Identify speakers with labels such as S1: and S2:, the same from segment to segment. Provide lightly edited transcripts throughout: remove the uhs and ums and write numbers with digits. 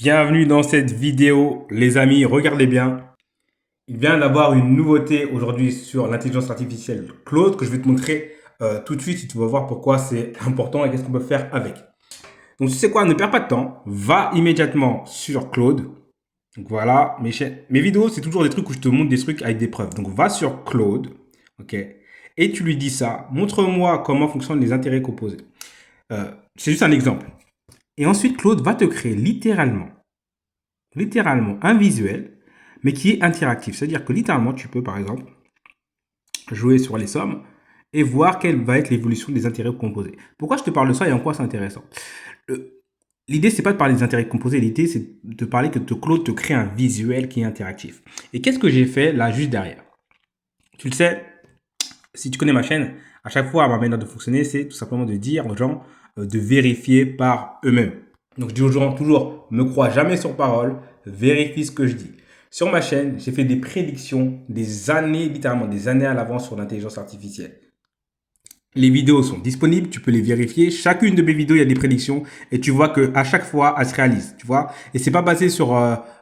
S1: Bienvenue dans cette vidéo, les amis, regardez bien. Il vient d'avoir une nouveauté aujourd'hui sur l'intelligence artificielle Claude que je vais te montrer tout de suite et tu vas voir pourquoi c'est important et qu'est-ce qu'on peut faire avec. Donc tu sais quoi, ne perds pas de temps, va immédiatement sur Claude. Donc voilà, mes vidéos, c'est toujours des trucs où je te montre des trucs avec des preuves. Donc va sur Claude, ok, et tu lui dis ça, montre-moi comment fonctionnent les intérêts composés. C'est juste un exemple. Et ensuite, Claude va te créer littéralement un visuel, mais qui est interactif. C'est-à-dire que littéralement, tu peux par exemple jouer sur les sommes et voir quelle va être l'évolution des intérêts composés. Pourquoi je te parle de ça et en quoi c'est intéressant? L'idée, c'est pas de parler des intérêts composés, l'idée, c'est de parler que Claude te crée un visuel qui est interactif. Et qu'est-ce que j'ai fait là juste derrière? Tu le sais, si tu connais ma chaîne, à chaque fois, ma manière de fonctionner, c'est tout simplement de dire aux gens de vérifier par eux-mêmes. Donc, je dis aux gens toujours, me crois jamais sur parole, vérifie ce que je dis. Sur ma chaîne, j'ai fait des prédictions des années, littéralement des années à l'avance sur l'intelligence artificielle. Les vidéos sont disponibles, tu peux les vérifier. Chacune de mes vidéos, il y a des prédictions et tu vois que à chaque fois, elles se réalisent, tu vois. Et c'est pas basé sur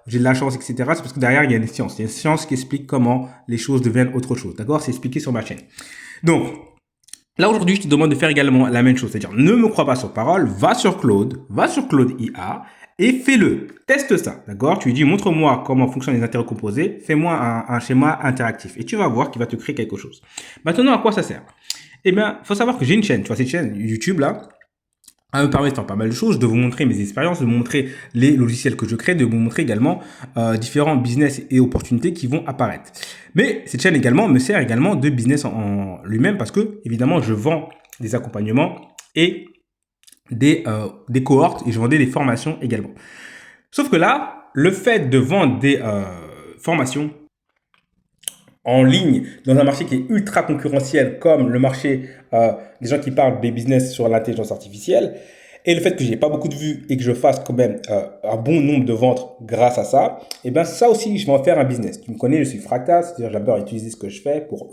S1: j'ai de la chance, etc. C'est parce que derrière, il y a une science. Il y a une science qui explique comment les choses deviennent autre chose, d'accord? C'est expliqué sur ma chaîne. Donc, là aujourd'hui, je te demande de faire également la même chose, c'est-à-dire ne me crois pas sur parole, va sur Claude IA et fais-le. Teste ça, d'accord? Tu lui dis montre-moi comment fonctionnent les intérêts composés, fais-moi un schéma interactif et tu vas voir qu'il va te créer quelque chose. Maintenant, à quoi ça sert? Eh bien, faut savoir que j'ai une chaîne, tu vois, cette chaîne YouTube là, elle me permet de faire pas mal de choses, de vous montrer mes expériences, de vous montrer les logiciels que je crée, de vous montrer également différents business et opportunités qui vont apparaître. Mais cette chaîne également me sert également de business en lui-même parce que, évidemment, je vends des accompagnements et des cohortes et je vendais des formations également. Sauf que là, le fait de vendre des formations en ligne dans un marché qui est ultra concurrentiel comme le marché des gens qui parlent des business sur l'intelligence artificielle et le fait que j'ai pas beaucoup de vues et que je fasse quand même un bon nombre de ventes grâce à ça, et bien ça aussi je vais en faire un business. Tu me connais, je suis fractal, c'est-à-dire j'adore utiliser ce que je fais pour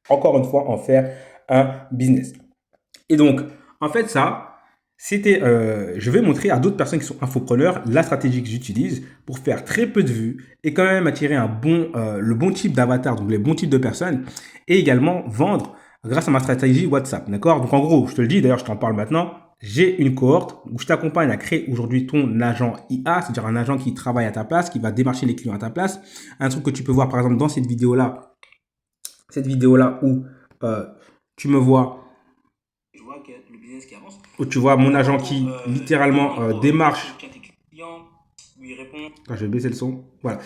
S1: encore une fois en faire un business. Et donc en fait ça, je vais montrer à d'autres personnes qui sont infopreneurs la stratégie que j'utilise pour faire très peu de vues et quand même attirer le bon type d'avatar, donc les bons types de personnes, et également vendre grâce à ma stratégie WhatsApp. D'accord? Donc en gros, je te le dis, d'ailleurs je t'en parle maintenant, j'ai une cohorte où je t'accompagne à créer aujourd'hui ton agent IA, c'est-à-dire un agent qui travaille à ta place, qui va démarcher les clients à ta place. Un truc que tu peux voir par exemple dans cette vidéo-là où tu me vois
S2: Je vois que le business qui avance.
S1: où tu vois mon
S2: Donc en
S1: agent
S2: gros,
S1: qui littéralement
S2: tu
S1: démarche.
S2: obtiens tes clients, lui répond.
S1: Attends, je vais baisser le son. Voilà.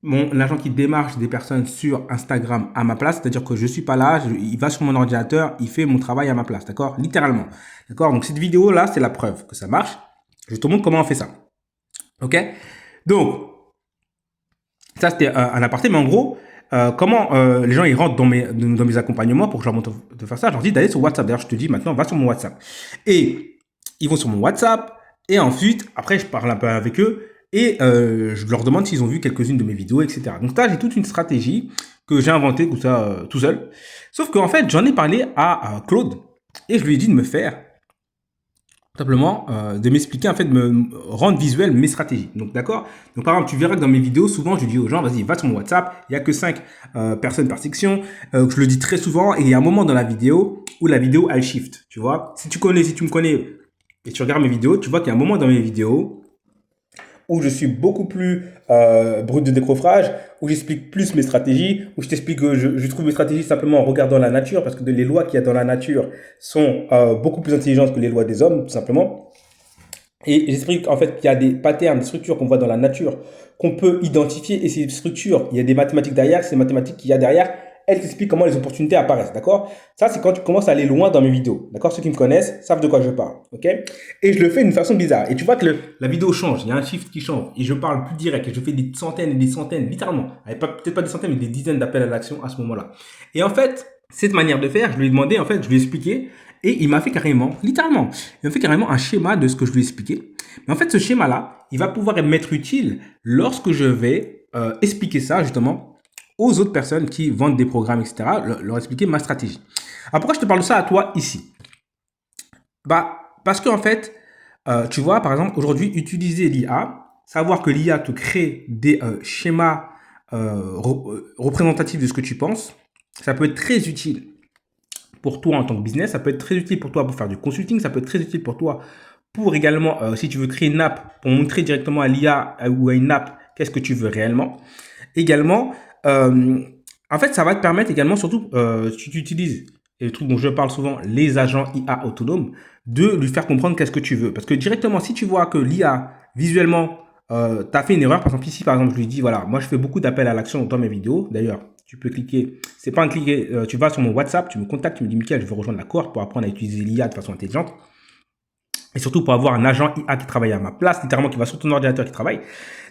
S1: Mon agent qui démarche des personnes sur Instagram à ma place, c'est-à-dire que je suis pas là, il va sur mon ordinateur, il fait mon travail à ma place, d'accord? Littéralement. D'accord? Donc cette vidéo là, c'est la preuve que ça marche. Je te montre comment on fait ça. Ok? Donc, ça c'était un aparté, mais en gros, comment les gens ils rentrent dans mes accompagnements pour que je leur montre de faire ça, je leur dis d'aller sur WhatsApp. D'ailleurs, je te dis maintenant, va sur mon WhatsApp. Et ils vont sur mon WhatsApp, et ensuite, après, je parle un peu avec eux, et je leur demande s'ils ont vu quelques-unes de mes vidéos, etc. Donc là, j'ai toute une stratégie que j'ai inventée tout ça tout seul. Sauf qu'en fait, j'en ai parlé à Claude, et je lui ai dit de me faire simplement de m'expliquer, en fait, de me rendre visuel mes stratégies. Donc, d'accord. Donc, par exemple, tu verras que dans mes vidéos, souvent, je dis aux gens, vas-y, va sur mon WhatsApp. Il n'y a que 5 personnes par section. Je le dis très souvent. Et il y a un moment dans la vidéo où la vidéo, elle shift. Tu vois, si tu me connais et tu regardes mes vidéos, tu vois qu'il y a un moment dans mes vidéos où je suis beaucoup plus brut de décoffrage, où j'explique plus mes stratégies, où je t'explique que je trouve mes stratégies simplement en regardant la nature, parce que les lois qu'il y a dans la nature sont beaucoup plus intelligentes que les lois des hommes, tout simplement. Et j'explique en fait qu'il y a des patterns, des structures qu'on voit dans la nature, qu'on peut identifier, et ces structures, il y a des mathématiques derrière, ces mathématiques qu'il y a derrière, elles t'expliquent comment les opportunités apparaissent, d'accord? Ça, c'est quand tu commences à aller loin dans mes vidéos, d'accord? Ceux qui me connaissent savent de quoi je parle, ok? Et je le fais d'une façon bizarre. Et tu vois que la vidéo change, il y a un shift qui change, et je parle plus direct, et je fais des centaines et des centaines, littéralement, peut-être pas des centaines, mais des dizaines d'appels à l'action à ce moment-là. Et en fait, cette manière de faire, je lui ai demandé, en fait, je lui ai expliqué, et il m'a fait carrément, littéralement, il m'a fait carrément un schéma de ce que je lui ai expliqué. Mais en fait, ce schéma-là, il va pouvoir m'être utile lorsque je vais expliquer ça, justement, aux autres personnes qui vendent des programmes, etc., leur expliquer ma stratégie. Alors, pourquoi je te parle de ça à toi ici? Bah, parce qu'en fait, tu vois, par exemple, aujourd'hui, utiliser l'IA, savoir que l'IA te crée des schémas représentatifs de ce que tu penses, ça peut être très utile pour toi en tant que business, ça peut être très utile pour toi pour faire du consulting, ça peut être très utile pour toi pour également, si tu veux créer une app, pour montrer directement à l'IA ou à une app qu'est-ce que tu veux réellement. Également, en fait, ça va te permettre également, surtout si tu utilises, et le truc dont je parle souvent, les agents IA autonomes, de lui faire comprendre qu'est-ce que tu veux. Parce que directement, si tu vois que l'IA, visuellement, tu as fait une erreur, par exemple, ici, par exemple, je lui dis, voilà, moi, je fais beaucoup d'appels à l'action dans mes vidéos. D'ailleurs, tu peux cliquer, c'est pas un cliquer, tu vas sur mon WhatsApp, tu me contactes, tu me dis, Mickaël, je veux rejoindre la cohorte pour apprendre à utiliser l'IA de façon intelligente. Et surtout pour avoir un agent IA qui travaille à ma place, littéralement qui va sur ton ordinateur qui travaille.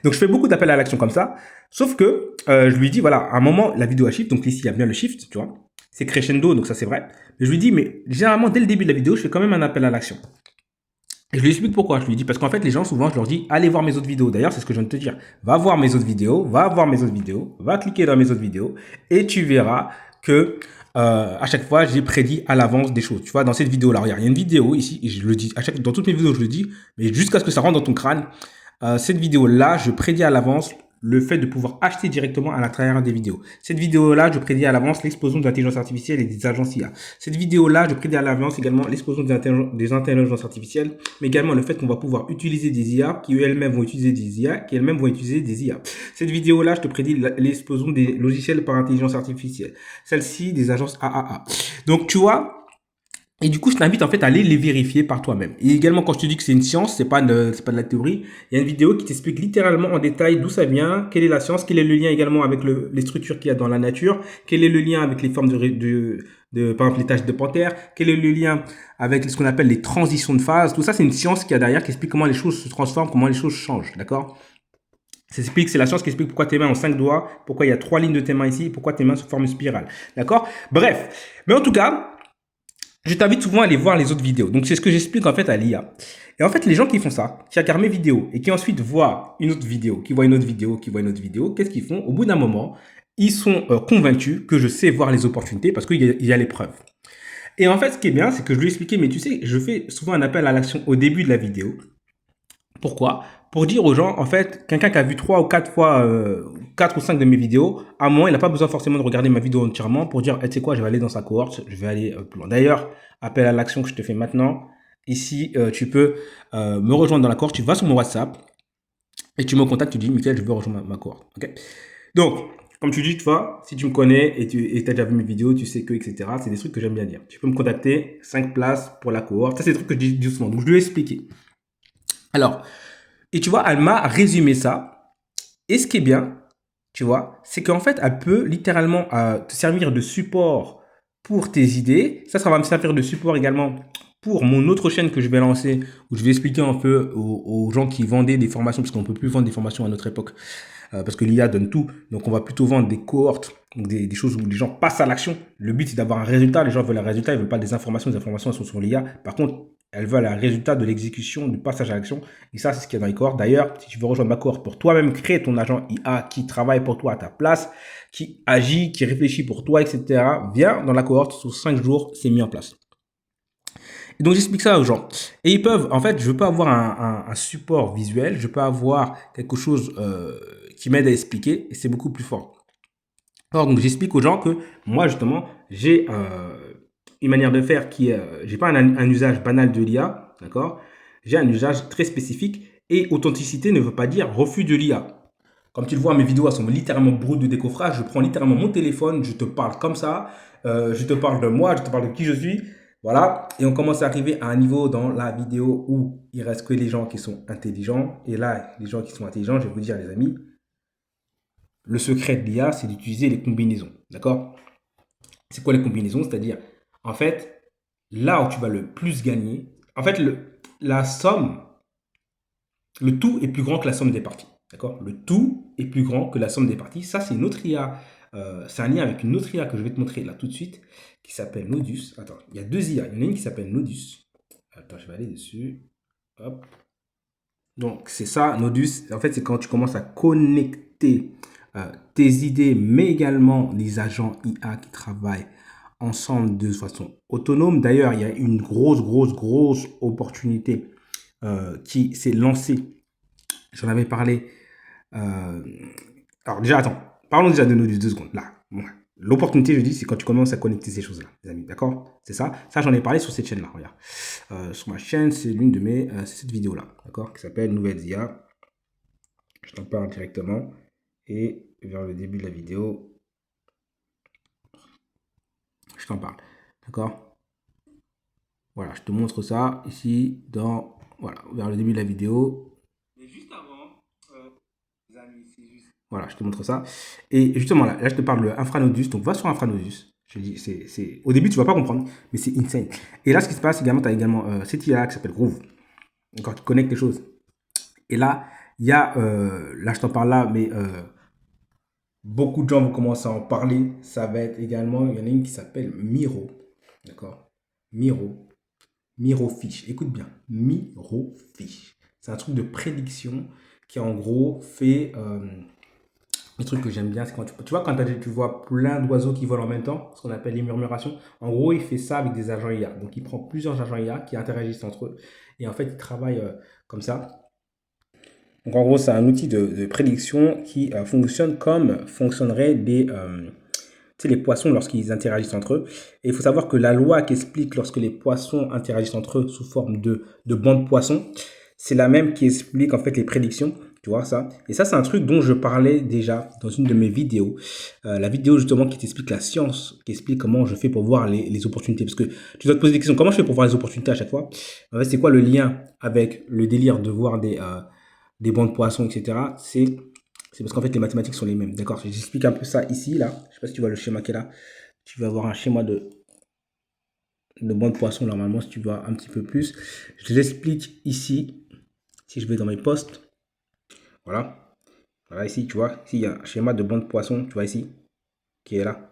S1: Donc je fais beaucoup d'appels à l'action comme ça. Sauf que je lui dis, voilà, à un moment, la vidéo a shift, donc ici il y a bien le shift, tu vois. C'est crescendo, donc ça c'est vrai. Mais je lui dis, mais généralement dès le début de la vidéo, je fais quand même un appel à l'action. Et je lui explique pourquoi. Je lui dis, parce qu'en fait les gens, souvent, je leur dis, allez voir mes autres vidéos. D'ailleurs, c'est ce que je viens de te dire. Va voir mes autres vidéos, va voir mes autres vidéos, va cliquer dans mes autres vidéos, et tu verras que à chaque fois, j'ai prédit à l'avance des choses. Tu vois, dans cette vidéo-là, regarde, il y a une vidéo ici, et je le dis, dans toutes mes vidéos, je le dis, mais jusqu'à ce que ça rentre dans ton crâne, cette vidéo-là, je prédis à l'avance le fait de pouvoir acheter directement à l'intérieur des vidéos. Cette vidéo-là, je prédis à l'avance l'explosion de l'intelligence artificielle et des agences IA. Cette vidéo-là, je prédis à l'avance également l'explosion des intelligences artificielles, mais également le fait qu'on va pouvoir utiliser des IA qui elles-mêmes vont utiliser des IA, qui elles-mêmes vont utiliser des IA. Cette vidéo-là, je te prédis l'explosion des logiciels par intelligence artificielle. Celle-ci, des agences AAA. Donc, tu vois, et du coup, je t'invite en fait à aller les vérifier par toi-même. Et également, quand je te dis que c'est une science, c'est pas de la théorie. Il y a une vidéo qui t'explique littéralement en détail d'où ça vient, quelle est la science, quel est le lien également avec les structures qu'il y a dans la nature, quel est le lien avec les formes par exemple, les taches de panthère, quel est le lien avec ce qu'on appelle les transitions de phase. Tout ça, c'est une science qu'il y a derrière qui explique comment les choses se transforment, comment les choses changent, d'accord? C'est la science qui explique pourquoi tes mains ont 5 doigts, pourquoi il y a 3 lignes de tes mains ici, pourquoi tes mains se forment une spirale, d'accord? Bref, mais en tout cas, je t'invite souvent à aller voir les autres vidéos. Donc, c'est ce que j'explique en fait à l'IA. Et en fait, les gens qui font ça, qui regardent mes vidéos et qui ensuite voient une autre vidéo, qui voient une autre vidéo, qui voient une autre vidéo, qu'est-ce qu'ils font? Au bout d'un moment, ils sont convaincus que je sais voir les opportunités parce qu'il y a les preuves. Et en fait, ce qui est bien, c'est que je lui ai expliqué, mais tu sais, je fais souvent un appel à l'action au début de la vidéo. Pourquoi? Pour dire aux gens, en fait, quelqu'un qui a vu 3 ou 4 fois, 4 ou 5 de mes vidéos, à un moment, il n'a pas besoin forcément de regarder ma vidéo entièrement pour dire, tu sais quoi, je vais aller dans sa cohorte, je vais aller plus loin. D'ailleurs, appel à l'action que je te fais maintenant. Ici, tu peux me rejoindre dans la cohorte, tu vas sur mon WhatsApp et tu me contactes, tu dis, Mickaël, je veux rejoindre ma cohorte. Okay. Donc, comme tu dis, tu vois, si tu me connais et tu as déjà vu mes vidéos, tu sais que, etc., c'est des trucs que j'aime bien dire. Tu peux me contacter, 5 places pour la cohorte. Ça, c'est des trucs que je dis souvent. Donc, je lui ai expliqué. Alors, et tu vois, elle m'a résumé ça. Et ce qui est bien, tu vois, c'est qu'en fait, elle peut littéralement te servir de support pour tes idées. Ça va me servir de support également pour mon autre chaîne que je vais lancer, où je vais expliquer un peu aux gens qui vendaient des formations, parce qu'on ne peut plus vendre des formations à notre époque, parce que l'IA donne tout. Donc, on va plutôt vendre des cohortes, donc des choses où les gens passent à l'action. Le but, c'est d'avoir un résultat. Les gens veulent un résultat, ils ne veulent pas des informations. Les informations, elles sont sur l'IA. Par contre, elles veulent un résultat de l'exécution, du passage à l'action. Et ça, c'est ce qu'il y a dans les cohortes. D'ailleurs, si tu veux rejoindre ma cohorte pour toi-même créer ton agent IA qui travaille pour toi à ta place, qui agit, qui réfléchit pour toi, etc., viens dans la cohorte. Sous 5 jours, c'est mis en place. Et donc, j'explique ça aux gens. Et ils peuvent, en fait, je peux avoir un support visuel, je peux avoir quelque chose qui m'aide à expliquer, et c'est beaucoup plus fort. Alors, donc, j'explique aux gens que moi, justement, j'ai une manière de faire qui est, j'ai pas un usage banal de l'IA, d'accord? J'ai un usage très spécifique, et authenticité ne veut pas dire refus de l'IA. Comme tu le vois, mes vidéos elles sont littéralement brutes de décoffrage. Je prends littéralement mon téléphone, je te parle comme ça, je te parle de moi, je te parle de qui je suis. Voilà, et on commence à arriver à un niveau dans la vidéo où il reste que les gens qui sont intelligents. Et là, les gens qui sont intelligents, je vais vous dire, les amis, le secret de l'IA, c'est d'utiliser les combinaisons. D'accord? C'est quoi les combinaisons? C'est-à-dire, en fait, là où tu vas le plus gagner, en fait, la somme, le tout est plus grand que la somme des parties. D'accord? Le tout est plus grand que la somme des parties. Ça, c'est une autre IA. C'est un lien avec une autre IA que je vais te montrer là tout de suite, qui s'appelle Nodus. Attends, il y a 2 IA. Il y en a une qui s'appelle Nodus. Attends, je vais aller dessus. Hop. Donc, c'est ça, Nodus. En fait, c'est quand tu commences à connecter tes idées, mais également les agents IA qui travaillent ensemble de façon autonome. D'ailleurs, il y a une grosse opportunité qui s'est lancée J'en avais parlé. Alors déjà, attends. Parlons déjà de nos 2 secondes. Là. Bon. L'opportunité, je dis, c'est quand tu commences à connecter ces choses-là, les amis. D'accord? C'est ça. Ça, j'en ai parlé sur cette chaîne-là. Regarde. Sur ma chaîne, c'est l'une de mes... c'est cette vidéo-là. D'accord? Qui s'appelle Nouvelles IA. Je t'en parle directement. Et vers le début de la vidéo, je t'en parle. D'accord? Voilà, je te montre ça ici dans... Voilà, vers le début de la vidéo.
S2: Mais juste avant, les amis, c'est juste.
S1: Voilà, je te montre ça. Et justement, là je te parle de Infranodus. Donc, va sur Infranodus. Je te dis, au début, tu vas pas comprendre, mais c'est insane. Et là, ce qui se passe également, tu as également cette IA qui s'appelle Groove. D'accord, qui connecte les choses. Et là, il y a, là, je t'en parle là, mais beaucoup de gens vont commencer à en parler. Ça va être également, il y en a une qui s'appelle Miro. D'accord? Mirofiche. Écoute bien. Mirofiche. C'est un truc de prédiction qui, en gros, fait... le truc que j'aime bien, c'est quand tu vois, quand tu vois plein d'oiseaux qui volent en même temps, ce qu'on appelle les murmurations. En gros, il fait ça avec des agents IA. Donc, il prend plusieurs agents IA qui interagissent entre eux. Et en fait, il travaille comme ça. Donc, en gros, c'est un outil de prédiction qui fonctionne comme fonctionneraient les poissons lorsqu'ils interagissent entre eux. Et il faut savoir que la loi qui explique lorsque les poissons interagissent entre eux sous forme de bancs de poissons, c'est la même qui explique en fait les prédictions. Tu vois ça? Et ça, c'est un truc dont je parlais déjà dans une de mes vidéos. La vidéo justement qui t'explique la science, qui explique comment je fais pour voir les opportunités. Parce que tu dois te poser des questions. Comment je fais pour voir les opportunités à chaque fois? En fait, c'est quoi le lien avec le délire de voir des bancs de poissons, etc. C'est parce qu'en fait, les mathématiques sont les mêmes. D'accord? J'explique un peu ça ici, là. Je sais pas si tu vois le schéma qui est là. Tu vas avoir un schéma de bancs de poissons, normalement, si tu vois un petit peu plus. Je l'explique ici. Si je vais dans mes posts. Voilà. Voilà, ici, tu vois. Ici, il y a un schéma de bancs de poissons, tu vois ici, qui est là.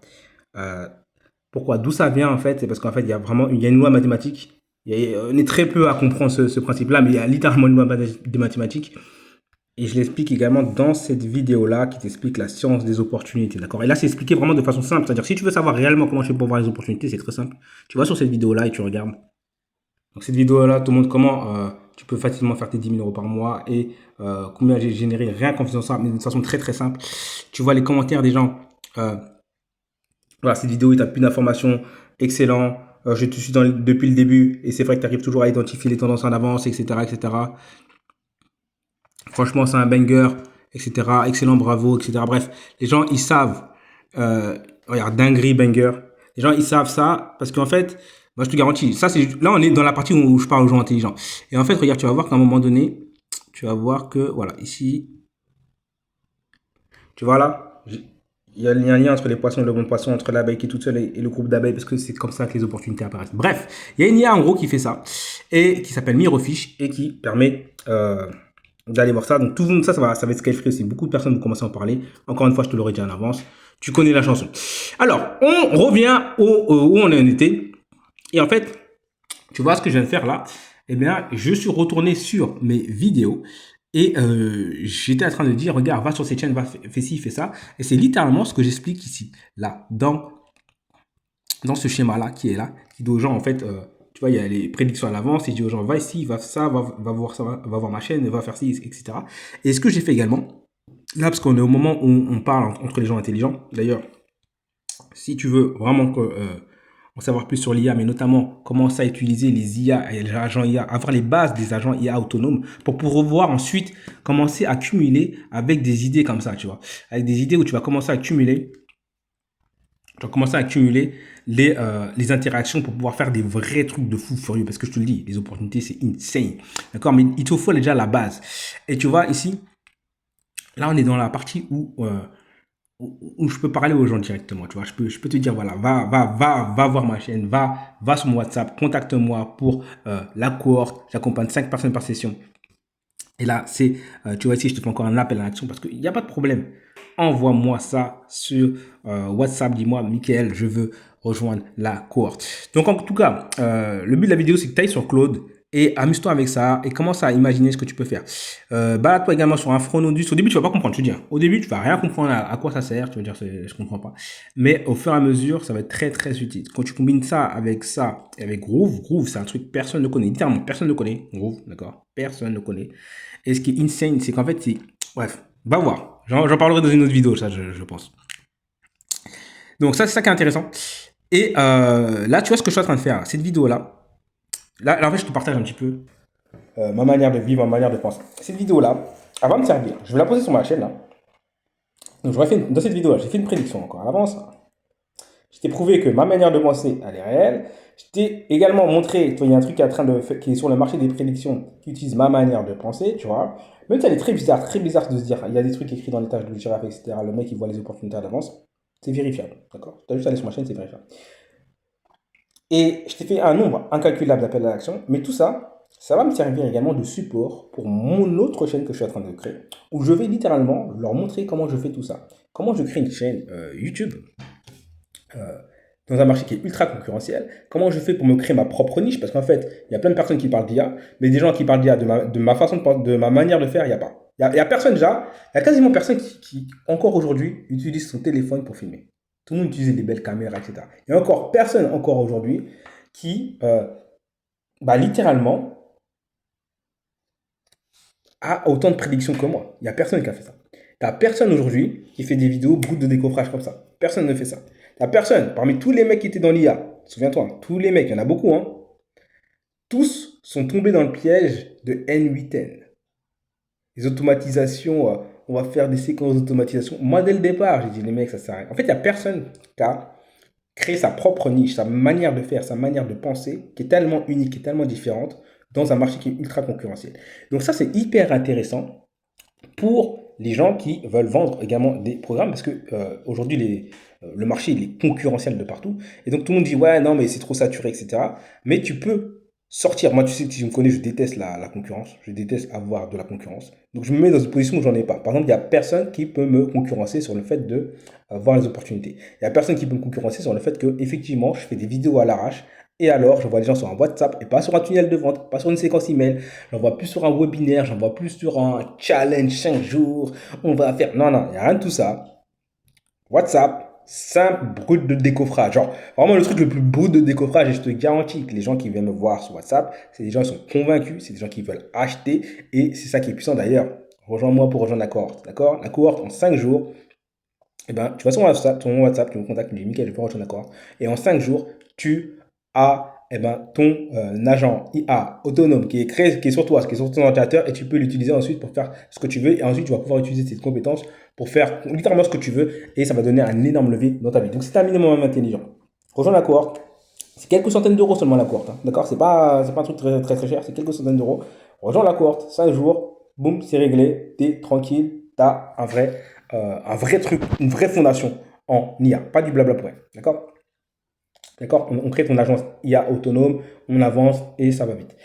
S1: Pourquoi? D'où ça vient, en fait? C'est parce qu'en fait, il y a vraiment il y a une loi mathématique. On est très peu à comprendre ce principe-là, mais il y a littéralement une loi de mathématiques. Et je l'explique également dans cette vidéo-là qui t'explique la science des opportunités, d'accord? Et là, c'est expliqué vraiment de façon simple. C'est-à-dire, si tu veux savoir réellement comment je fais pour voir les opportunités, c'est très simple. Tu vas sur cette vidéo-là et tu regardes. Donc, cette vidéo-là te montre comment tu peux facilement faire tes 10 000 euros par mois et combien j'ai généré rien qu'en faisant ça, mais de façon très très simple. Tu vois les commentaires des gens. Voilà, cette vidéo, il t'a plus d'informations. Excellent. Je te suis depuis le début et c'est vrai que tu arrives toujours à identifier les tendances en avance, etc., etc. Franchement, c'est un banger, etc. Excellent, bravo, etc. Bref, les gens, ils savent. Regarde, dinguerie, banger. Les gens, ils savent ça parce qu'en fait, moi, je te garantis, ça, c'est là, on est dans la partie où je parle aux gens intelligents. Et en fait, regarde, tu vas voir qu'à un moment donné, tu vas voir que, voilà, ici, tu vois là, il y a un lien entre les poissons et le bon poisson, entre l'abeille qui est toute seule et le groupe d'abeilles, parce que c'est comme ça que les opportunités apparaissent. Bref, il y a une IA en gros qui fait ça, et qui s'appelle Mirofiche, et qui permet d'aller voir ça. Donc tout ça, ça va être Skyfree aussi. Beaucoup de personnes vont commencer à en parler. Encore une fois, je te l'aurais dit en avance. Tu connais la chanson. Alors, on revient où on en était. Et en fait, tu vois ce que je viens de faire là? Eh bien, je suis retourné sur mes vidéos. Et j'étais en train de dire, regarde, va sur cette chaîne, fais ci, fais ça. Et c'est littéralement ce que j'explique ici, là, dans ce schéma-là, qui est là, qui dit aux gens, en fait, tu vois, il y a les prédictions à l'avance, et je dis aux gens, va ici, va ça, va voir ça, va voir ma chaîne, va faire ci, etc. Et ce que j'ai fait également, là, parce qu'on est au moment où on parle entre les gens intelligents, d'ailleurs, si tu veux vraiment en savoir plus sur l'IA, mais notamment commencer à utiliser les IA et les agents IA, avoir les bases des agents IA autonomes pour pouvoir ensuite commencer à cumuler avec des idées comme ça, tu vois. Avec des idées où tu vas commencer à cumuler, les interactions pour pouvoir faire des vrais trucs de fou furieux. Parce que je te le dis, les opportunités, c'est insane. D'accord? Mais il te faut déjà la base. Et tu vois, ici, là, on est dans la partie où je peux parler aux gens directement, tu vois. Je peux te dire, voilà, va voir ma chaîne, va sur mon WhatsApp, contacte-moi pour la cohorte. J'accompagne 5 personnes par session. Et là, tu vois ici, je te fais encore un appel à l'action parce qu'il n'y a pas de problème. Envoie-moi ça sur WhatsApp. Dis-moi, Michael, je veux rejoindre la cohorte. Donc, en tout cas, le but de la vidéo, c'est que tu ailles sur Claude et amuse-toi avec ça et commence à imaginer ce que tu peux faire. Balade-toi également sur un front nodus. Au début, tu vas pas comprendre, je te dis, hein. Au début, tu vas rien comprendre à quoi ça sert. Tu vas dire, je comprends pas. Mais au fur et à mesure, ça va être très, très utile. Quand tu combines ça et avec Groove, Groove, c'est un truc que personne ne connaît. Littéralement, personne ne connaît. Groove, d'accord? Personne ne connaît. Et ce qui est insane, c'est qu'en fait, bref, va voir. J'en parlerai dans une autre vidéo, ça, je pense. Donc ça, c'est ça qui est intéressant. Et là, tu vois ce que je suis en train de faire. Cette vidéo-là, là, en fait, je te partage un petit peu ma manière de vivre, ma manière de penser. Cette vidéo-là, elle va me servir. Je vais la poser sur ma chaîne, là. Donc, dans cette vidéo-là, j'ai fait une prédiction encore à l'avance. Je t'ai prouvé que ma manière de penser, elle est réelle. Je t'ai également montré, il y a un truc qui est sur le marché des prédictions qui utilise ma manière de penser, tu vois. Même si elle est très bizarre de se dire, il y a des trucs écrits dans les tâches de girafe, etc. Le mec, il voit les opportunités à l'avance. C'est vérifiable, d'accord? Tu as juste à aller sur ma chaîne, c'est vérifiable. Et je t'ai fait un nombre incalculable d'appels à l'action, mais tout ça, ça va me servir également de support pour mon autre chaîne que je suis en train de créer, où je vais littéralement leur montrer comment je fais tout ça. Comment je crée une chaîne YouTube dans un marché qui est ultra concurrentiel. Comment je fais pour me créer ma propre niche? Parce qu'en fait, il y a plein de personnes qui parlent d'IA, mais des gens qui parlent d'IA de ma façon de penser, de ma manière de faire, il n'y a pas. Il y a personne déjà, il y a quasiment personne qui encore aujourd'hui, utilise son téléphone pour filmer. Tout le monde utilise des belles caméras, etc. Il y a encore personne, encore aujourd'hui, qui, littéralement, a autant de prédictions que moi. Il n'y a personne qui a fait ça. Tu n'as personne aujourd'hui qui fait des vidéos brutes de décoffrage comme ça. Personne ne fait ça. Tu n'as personne, parmi tous les mecs qui étaient dans l'IA, souviens-toi, tous les mecs, il y en a beaucoup, hein, tous sont tombés dans le piège de N8N. Les automatisations, on va faire des séquences d'automatisation. Moi, dès le départ, j'ai dit, les mecs, ça sert à rien. En fait, il n'y a personne qui a créé sa propre niche, sa manière de faire, sa manière de penser, qui est tellement unique, qui est tellement différente, dans un marché qui est ultra concurrentiel. Donc ça, c'est hyper intéressant pour les gens qui veulent vendre également des programmes, parce que aujourd'hui, le marché il est concurrentiel de partout. Et donc tout le monde dit, ouais, non, mais c'est trop saturé, etc. Mais tu peux sortir. Moi, tu sais, si tu me connais, je déteste la concurrence. Je déteste avoir de la concurrence. Donc je me mets dans une position où j'en ai pas. Par exemple, il n'y a personne qui peut me concurrencer sur le fait de voir les opportunités. Il n'y a personne qui peut me concurrencer sur le fait que, effectivement, je fais des vidéos à l'arrache. Et alors, je vois les gens sur un WhatsApp et pas sur un tunnel de vente, pas sur une séquence email. J'en vois plus sur un webinaire, j'en vois plus sur un challenge 5 jours. On va faire. Non, non, il n'y a rien de tout ça. WhatsApp, simple, brut de décoffrage. Genre, vraiment le truc le plus brut de décoffrage. Et je te garantis que les gens qui viennent me voir sur WhatsApp, c'est des gens qui sont convaincus, c'est des gens qui veulent acheter. Et c'est ça qui est puissant d'ailleurs. Rejoins-moi pour rejoindre la cohorte. D'accord? La cohorte, en 5 jours, eh ben, tu vas sur ton WhatsApp, tu me contactes, tu me dis, Mickaël, je veux rejoindre la cohorte. Et en 5 jours, tu as ton agent IA autonome qui est créé, qui est sur toi, qui est sur ton ordinateur, et tu peux l'utiliser ensuite pour faire ce que tu veux. Et ensuite, tu vas pouvoir utiliser tes compétences pour faire littéralement ce que tu veux, et ça va donner un énorme levier dans ta vie. Donc, c'est un minimum intelligent. Rejoins la cohorte. C'est quelques centaines d'euros seulement la cohorte. Hein. D'accord? C'est pas un truc très, très, très cher, c'est quelques centaines d'euros. Rejoins la cohorte, 5 jours, boum, c'est réglé, t'es tranquille, t'as un vrai truc, une vraie fondation en IA, pas du blabla pour rien. D'accord? D'accord? On crée ton agence IA autonome, on avance et ça va vite.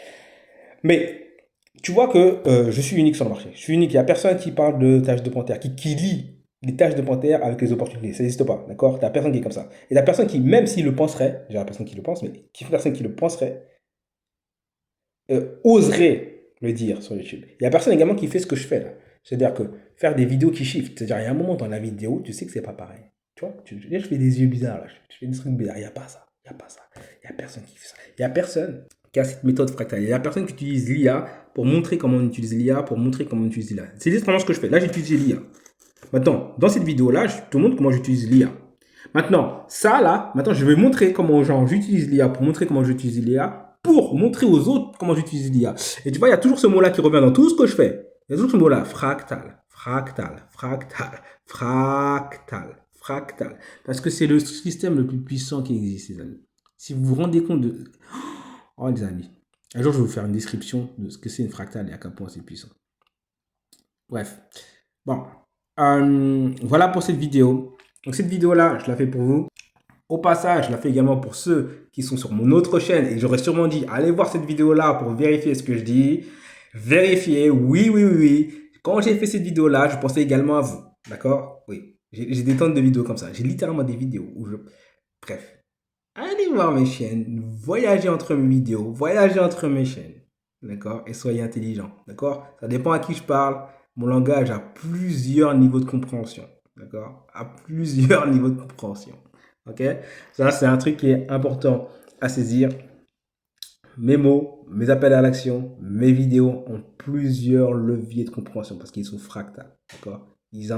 S1: Mais tu vois que je suis unique sur le marché. Je suis unique. Il n'y a personne qui parle de tâches de panthère, qui lie les tâches de panthère avec les opportunités. Ça n'existe pas. D'accord? Tu n'as personne qui est comme ça. Et la personne qui, même s'il le penserait, j'ai la personne qui le pense, mais personne qui le penserait, oserait le dire sur YouTube. Il n'y a personne également qui fait ce que je fais là. C'est-à-dire que faire des vidéos qui shift. C'est-à-dire, il y a un moment dans la vidéo, tu sais que c'est pas pareil. Tu vois, je fais des yeux bizarres là. Je fais des trucs bizarres. Il n'y a pas ça. Il n'y a pas ça. Il n'y a personne qui fait ça. Il n'y a personne qui a cette méthode fractale. Il n'y a personne qui utilise l'IA pour montrer comment on utilise l'IA, pour montrer comment on utilise l'IA. C'est exactement ce que je fais. Là, j'utilise l'IA. Maintenant, dans cette vidéo-là, je te montre comment j'utilise l'IA. Maintenant, ça là, maintenant, je vais montrer comment j'utilise l'IA pour montrer comment j'utilise l'IA pour montrer aux autres comment j'utilise l'IA. Et tu vois, il y a toujours ce mot-là qui revient dans tout ce que je fais. Il y a toujours ce mot-là, fractal, fractal, fractal, fractal, fractal. Parce que c'est le système le plus puissant qui existe, les amis. Si vous vous rendez compte de... Oh, les amis. Un jour, je vais vous faire une description de ce que c'est une fractale et à quel point c'est puissant. Bref. Bon. Voilà pour cette vidéo. Donc, cette vidéo-là, je la fais pour vous. Au passage, je la fais également pour ceux qui sont sur mon autre chaîne et j'aurais sûrement dit, allez voir cette vidéo-là pour vérifier ce que je dis. Vérifier, oui, oui, oui, oui. Quand j'ai fait cette vidéo-là, je pensais également à vous. D'accord? Oui. J'ai des tonnes de vidéos comme ça. J'ai littéralement des vidéos où je... Bref. Allez voir mes chaînes. Voyager entre mes vidéos. Voyager entre mes chaînes. d'accord, et soyez intelligent, d'accord. Ça dépend à qui je parle. Mon langage a plusieurs niveaux de compréhension, d'accord, à plusieurs niveaux de compréhension, ok. Ça, c'est un truc qui est important à saisir. Mes mots, mes appels à l'action, mes vidéos ont plusieurs leviers de compréhension parce qu'ils sont fractales, d'accord. Ils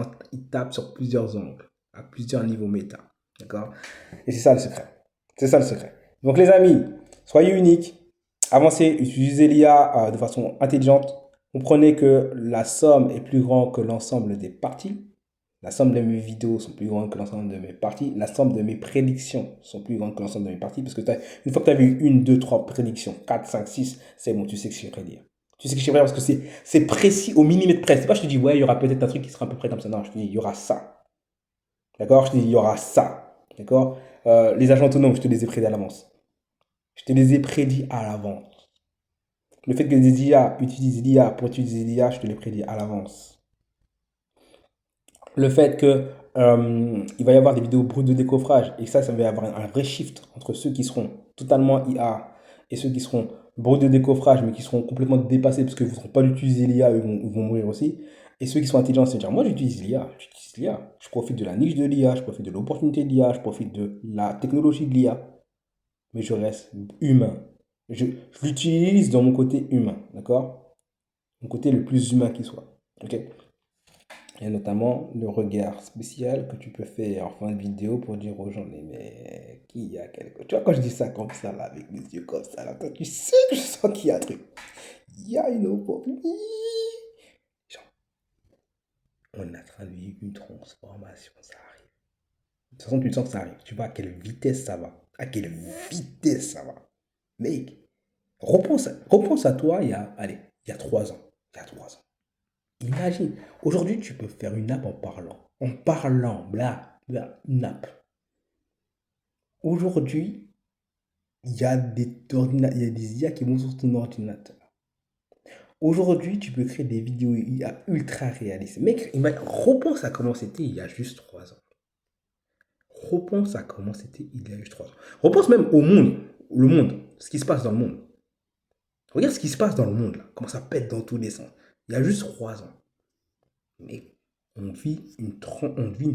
S1: tapent sur plusieurs angles, à plusieurs niveaux méta, d'accord. Et c'est ça le secret. C'est ça le secret. Donc les amis, soyez uniques, avancez, utilisez l'IA de façon intelligente. Comprenez que la somme est plus grande que l'ensemble des parties. La somme de mes vidéos sont plus grandes que l'ensemble de mes parties. La somme de mes prédictions sont plus grandes que l'ensemble de mes parties. Parce que une fois que tu as vu une, deux, trois prédictions, 4, 5, 6, c'est bon, tu sais que je sais prédire. Tu sais que je sais prédire parce que c'est précis au millimètre près. C'est pas je te dis, ouais, il y aura peut-être un truc qui sera à peu près comme ça. Non, je te dis, il y aura ça. D'accord. Je te dis, il y aura ça. D'accord. Les agents autonomes, je te les ai prédits à l'avance. Je te les ai prédits à l'avance. Le fait que des IA utilisent l'IA pour utiliser l'IA, je te l'ai prédit à l'avance. Le fait que il va y avoir des vidéos brutes de décoffrage et ça va y avoir un vrai shift entre ceux qui seront totalement IA et ceux qui seront brutes de décoffrage mais qui seront complètement dépassés parce qu'ils ne voudront pas l'utiliser l'IA, ils vont mourir aussi. Et ceux qui sont intelligents, c'est dire moi j'utilise l'IA, je profite de la niche de l'IA, je profite de l'opportunité de l'IA, je profite de la technologie de l'IA, mais je reste humain. Je l'utilise dans mon côté humain, d'accord? Mon côté le plus humain qui soit. Ok. Et notamment le regard spécial que tu peux faire en fin de vidéo pour dire aux gens, mais qui y a quelque... Tu vois, quand je dis ça comme ça, là, avec mes yeux comme ça, là, toi, tu sais que je sens qu'il y a un truc. Il y a une opportunité. Genre, on est en train de vivre une transformation, ça arrive. De toute façon, tu sens que ça arrive. Tu vois à quelle vitesse ça va. À quelle vitesse ça va. Mec, repense à toi allez, il y a 3 ans. Il y a 3 ans. Imagine, aujourd'hui, tu peux faire une app en parlant. En parlant, une app. Aujourd'hui, il y a des IA qui vont sur ton ordinateur. Aujourd'hui, tu peux créer des vidéos IA ultra réalistes. Mec, repense à comment c'était il y a juste 3 ans. Repense à comment c'était il y a juste 3 ans. Repense même au monde, ce qui se passe dans le monde. Regarde ce qui se passe dans le monde, là. Comment ça pète dans tous les sens. Il y a juste 3 ans. Mais on vit une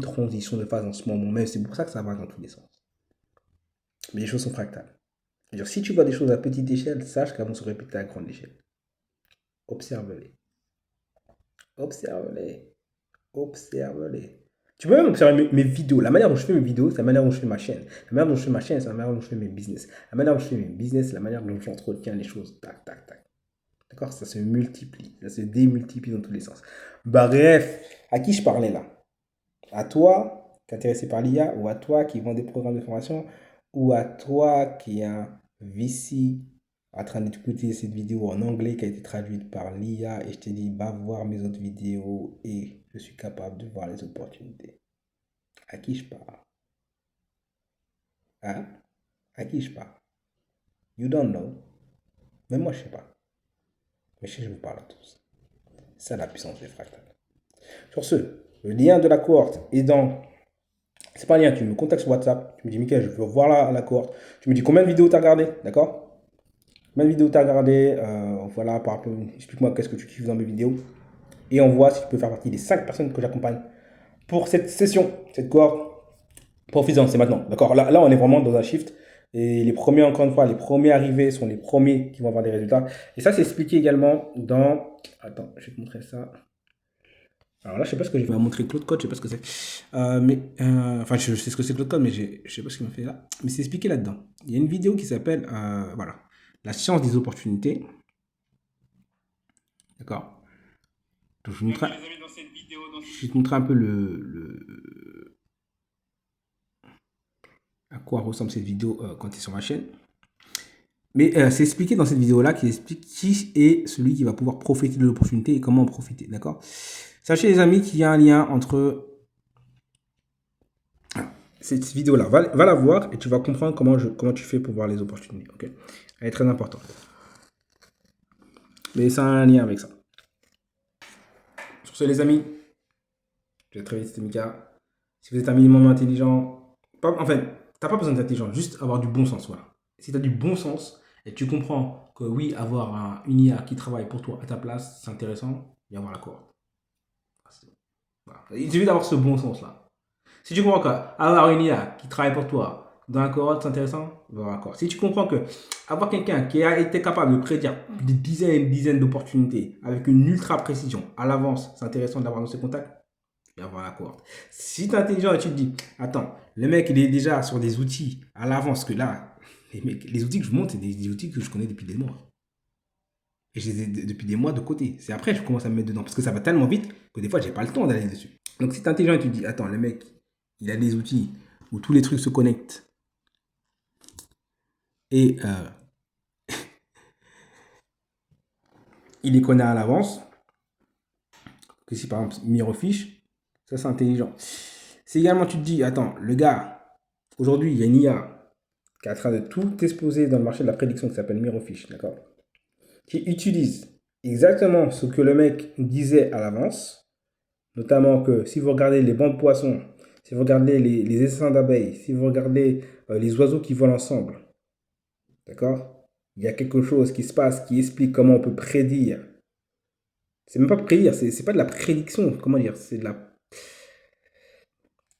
S1: transition de phase en ce moment même. C'est pour ça que ça va dans tous les sens. Mais les choses sont fractales. C'est-à-dire, si tu vois des choses à petite échelle, sache qu'elles vont se répéter à grande échelle. Observe-les. Observe-les. Observe-les. Tu peux même observer mes vidéos. La manière dont je fais mes vidéos, c'est la manière dont je fais ma chaîne. La manière dont je fais ma chaîne, c'est la manière dont je fais mes business. La manière dont je fais mes business, c'est la manière dont j'entretiens les choses. Tac, tac, tac. D'accord? Ça se multiplie. Ça se démultiplie dans tous les sens. Bref, à qui je parlais là? À toi qui es intéressé par l'IA ou à toi qui vend des programmes de formation ou à toi qui est un VC en train d'écouter cette vidéo en anglais qui a été traduite par l'IA et je te dis, va voir mes autres vidéos et je suis capable de voir les opportunités. À qui je parle? Hein? À qui je parle? You don't know. Même moi, je sais pas. Mais je sais que je vous parle à tous. C'est ça la puissance des fractales. Sur ce, le lien de la cohorte est dans... C'est pas un lien, tu me contactes sur WhatsApp. Tu me dis, Mickaël, je veux voir la cohorte. Tu me dis combien de vidéos tu as regardé, d'accord? Combien de vidéos tu as regardé, voilà, explique-moi qu'est-ce que tu kiffes dans mes vidéos. Et on voit si tu peux faire partie des 5 personnes que j'accompagne pour cette session, cette cohorte. Profites-en, c'est maintenant, d'accord? Là, on est vraiment dans un shift. Et les premiers, encore une fois, les premiers arrivés sont les premiers qui vont avoir des résultats. Et ça, c'est expliqué également dans... Attends, je vais te montrer ça. Alors là, je sais pas ce que je vais montrer Claude Code, je sais pas ce que c'est. Enfin, je sais ce que c'est Claude Code, mais je sais pas ce qu'il m'a fait là. Mais c'est expliqué là-dedans. Il y a une vidéo qui s'appelle, voilà, la science des opportunités. D'accord. Donc, je vais te montrer un peu à quoi ressemble cette vidéo quand tu es sur ma chaîne. Mais c'est expliqué dans cette vidéo-là qui explique qui est celui qui va pouvoir profiter de l'opportunité et comment en profiter. D'accord. Sachez les amis qu'il y a un lien entre cette vidéo-là. Va la voir et tu vas comprendre comment tu fais pour voir les opportunités. Ok. Elle est très importante. Mais ça a un lien avec ça. Sur ce les amis, je vais très vite, c'était Mika. Si vous êtes un minimum intelligent, en fait, t'as pas besoin d'être intelligent, juste avoir du bon sens. Voilà. Si tu as du bon sens et tu comprends que oui, avoir une IA qui travaille pour toi à ta place, c'est intéressant, viens voir la cohorte. Voilà. Il suffit d'avoir ce bon sens-là. Si tu comprends qu'avoir une IA qui travaille pour toi dans la cohorte, c'est intéressant, viens voir la cohorte. Si tu comprends que avoir quelqu'un qui a été capable de prédire des dizaines et des dizaines d'opportunités avec une ultra précision à l'avance, c'est intéressant d'avoir dans ses contacts, viens voir la cohorte. Si tu es intelligent et tu te dis, attends, le mec il est déjà sur des outils à l'avance, que là, les outils que je monte, c'est des outils que je connais depuis des mois. Et je les ai depuis des mois de côté. C'est après que je commence à me mettre dedans. Parce que ça va tellement vite que des fois, j'ai pas le temps d'aller dessus. Donc, si tu es intelligent et tu te dis, attends, le mec, il a des outils où tous les trucs se connectent. Et il les connaît à l'avance. Que si par exemple, Mirofiche, ça c'est intelligent. Si également tu te dis, attends, le gars, aujourd'hui, il y a une IA qui est en train de tout exposer dans le marché de la prédiction qui s'appelle Mirofiche, d'accord, qui utilise exactement ce que le mec disait à l'avance, notamment que si vous regardez les bancs de poissons, si vous regardez les essaims d'abeilles, si vous regardez les oiseaux qui volent ensemble, d'accord, il y a quelque chose qui se passe qui explique comment on peut prédire. C'est même pas prédire, c'est pas de la prédiction, comment dire, c'est de la...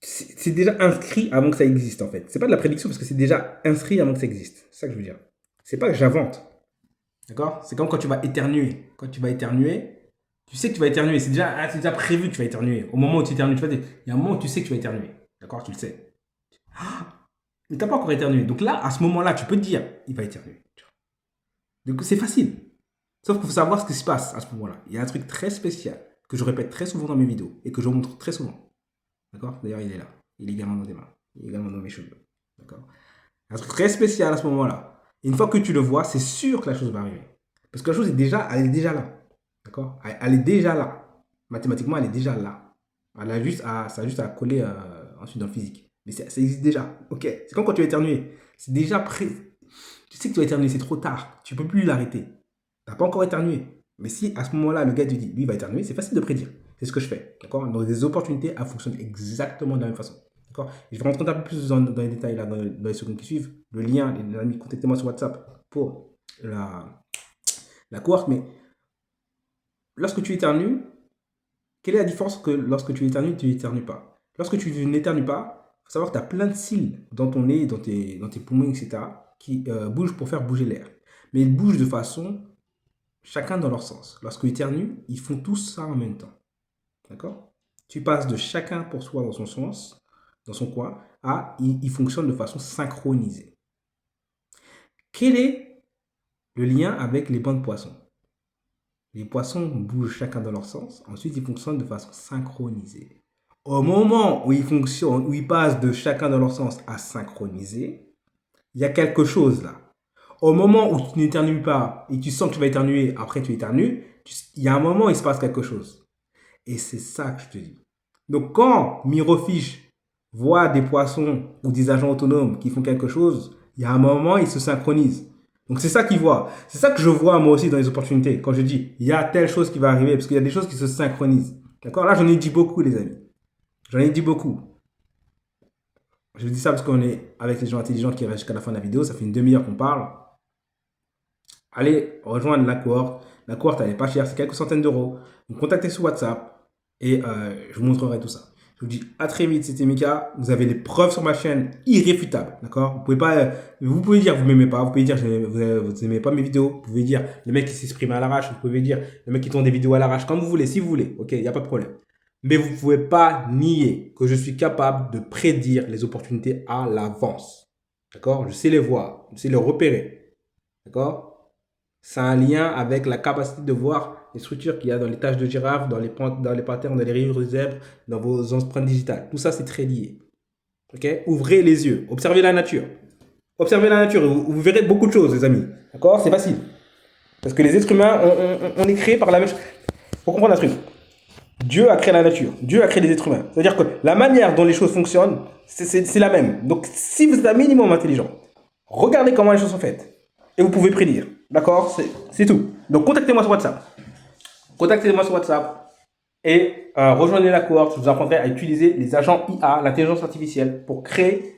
S1: C'est déjà inscrit avant que ça existe en fait. C'est pas de la prédiction parce que c'est déjà inscrit avant que ça existe. C'est ça que je veux dire. C'est pas que j'invente. D'accord? C'est comme quand tu vas éternuer. Quand tu vas éternuer, tu sais que tu vas éternuer. C'est déjà prévu que tu vas éternuer. Au moment où tu éternues, il y a un moment où tu sais que tu vas éternuer. D'accord? Tu le sais. Mais tu n'as pas encore éternué. Donc là, à ce moment-là, tu peux te dire, il va éternuer. Donc c'est facile. Sauf qu'il faut savoir ce qui se passe à ce moment-là. Il y a un truc très spécial que je répète très souvent dans mes vidéos et que je montre très souvent. D'accord? D'ailleurs, il est là. Il est également dans tes mains. Il est également dans mes cheveux. D'accord? Un truc très spécial à ce moment-là. Et une fois que tu le vois, c'est sûr que la chose va arriver. Parce que la chose elle est déjà là. D'accord? Elle est déjà là. Mathématiquement, elle est déjà là. Ça a juste à coller ensuite dans le physique. Mais ça existe déjà. Ok? C'est comme quand tu vas éternuer. C'est déjà prêt. Tu sais que tu vas éternuer, c'est trop tard. Tu ne peux plus l'arrêter. Tu n'as pas encore éternué. Mais si à ce moment-là, le gars te dit, lui, il va éternuer, c'est facile de prédire. C'est ce que je fais. D'accord? Donc, les opportunités, elles fonctionnent exactement de la même façon. D'accord? Je vais rentrer un peu plus dans les détails là, dans les secondes qui suivent. Le lien, les amis, contactez-moi sur WhatsApp pour la cohorte. Mais lorsque tu éternues, quelle est la différence que lorsque tu éternues, tu n'éternues pas? Lorsque tu n'éternues pas, il faut savoir que tu as plein de cils dans ton nez, dans tes poumons, etc., qui bougent pour faire bouger l'air. Mais ils bougent de façon, chacun dans leur sens. Lorsque tu éternues, ils font tous ça en même temps. D'accord? Tu passes de chacun pour soi dans son sens, dans son coin, à ils fonctionnent de façon synchronisée. Quel est le lien avec les bancs de poissons? Les poissons bougent chacun dans leur sens, ensuite ils fonctionnent de façon synchronisée. Au moment où ils fonctionnent, où ils passent de chacun dans leur sens à synchroniser, il y a quelque chose là. Au moment où tu n'éternues pas et tu sens que tu vas éternuer, après tu éternues, il y a un moment où il se passe quelque chose. Et c'est ça que je te dis. Donc quand Mirofiche voit des poissons ou des agents autonomes qui font quelque chose, il y a un moment, ils se synchronisent. Donc c'est ça qu'il voit. C'est ça que je vois moi aussi dans les opportunités. Quand je dis, il y a telle chose qui va arriver, parce qu'il y a des choses qui se synchronisent. D'accord? Là, j'en ai dit beaucoup, les amis. J'en ai dit beaucoup. Je vous dis ça parce qu'on est avec les gens intelligents qui restent jusqu'à la fin de la vidéo. Ça fait une demi-heure qu'on parle. Allez rejoindre la cohorte. La cohorte, elle n'est pas chère, c'est quelques centaines d'euros. Vous me contactez sur WhatsApp et je vous montrerai tout ça. Je vous dis à très vite, c'était Mika. Vous avez les preuves sur ma chaîne irréfutables. D'accord? Vous pouvez dire que vous m'aimez pas. Vous pouvez dire que vous n'aimez pas mes vidéos. Vous pouvez dire le mec qui s'exprime à l'arrache. Vous pouvez dire le mec qui tourne des vidéos à l'arrache. Comme vous voulez, si vous voulez. Ok, il n'y a pas de problème. Mais vous ne pouvez pas nier que je suis capable de prédire les opportunités à l'avance. D'accord? Je sais les voir. Je sais les repérer. D'accord? Ça a un lien avec la capacité de voir les structures qu'il y a dans les taches de girafe, dans les patterns, dans les rayures de zèbre, dans vos empreintes digitales. Tout ça, c'est très lié. Okay? Ouvrez les yeux. Observez la nature. Observez la nature. Vous verrez beaucoup de choses, les amis. D'accord? C'est facile. Parce que les êtres humains, on est créés par la même chose. Il faut comprendre un truc. Dieu a créé la nature. Dieu a créé les êtres humains. C'est-à-dire que la manière dont les choses fonctionnent, c'est la même. Donc, si vous êtes un minimum intelligent, regardez comment les choses sont faites. Et vous pouvez prédire. D'accord? C'est tout. Donc, contactez-moi sur WhatsApp. Contactez-moi sur WhatsApp et rejoignez la cohorte. Je vous apprendrai à utiliser les agents IA, l'intelligence artificielle, pour créer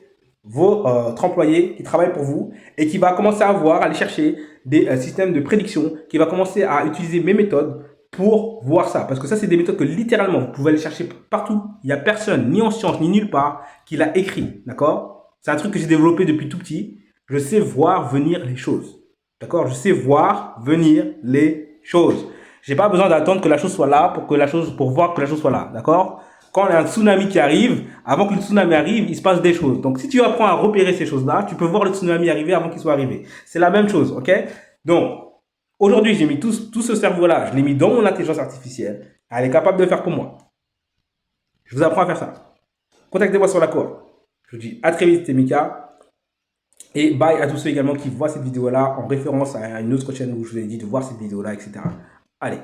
S1: votre employé qui travaille pour vous et qui va commencer à voir, aller chercher des systèmes de prédiction, qui va commencer à utiliser mes méthodes pour voir ça. Parce que ça, c'est des méthodes que littéralement, vous pouvez aller chercher partout. Il n'y a personne, ni en science, ni nulle part, qui l'a écrit. D'accord? C'est un truc que j'ai développé depuis tout petit. Je sais voir venir les choses. D'accord? Je sais voir venir les choses. J'ai pas besoin d'attendre que la chose soit là pour voir que la chose soit là. D'accord? Quand il y a un tsunami qui arrive, avant que le tsunami arrive, il se passe des choses. Donc, si tu apprends à repérer ces choses-là, tu peux voir le tsunami arriver avant qu'il soit arrivé. C'est la même chose, ok? Donc, aujourd'hui, j'ai mis tout ce cerveau-là, je l'ai mis dans mon intelligence artificielle. Elle est capable de le faire pour moi. Je vous apprends à faire ça. Contactez-moi sur la cour. Je vous dis à très vite, c'était Mika. Et bye à tous ceux également qui voient cette vidéo-là en référence à une autre chaîne où je vous ai dit de voir cette vidéo-là, etc. Allez.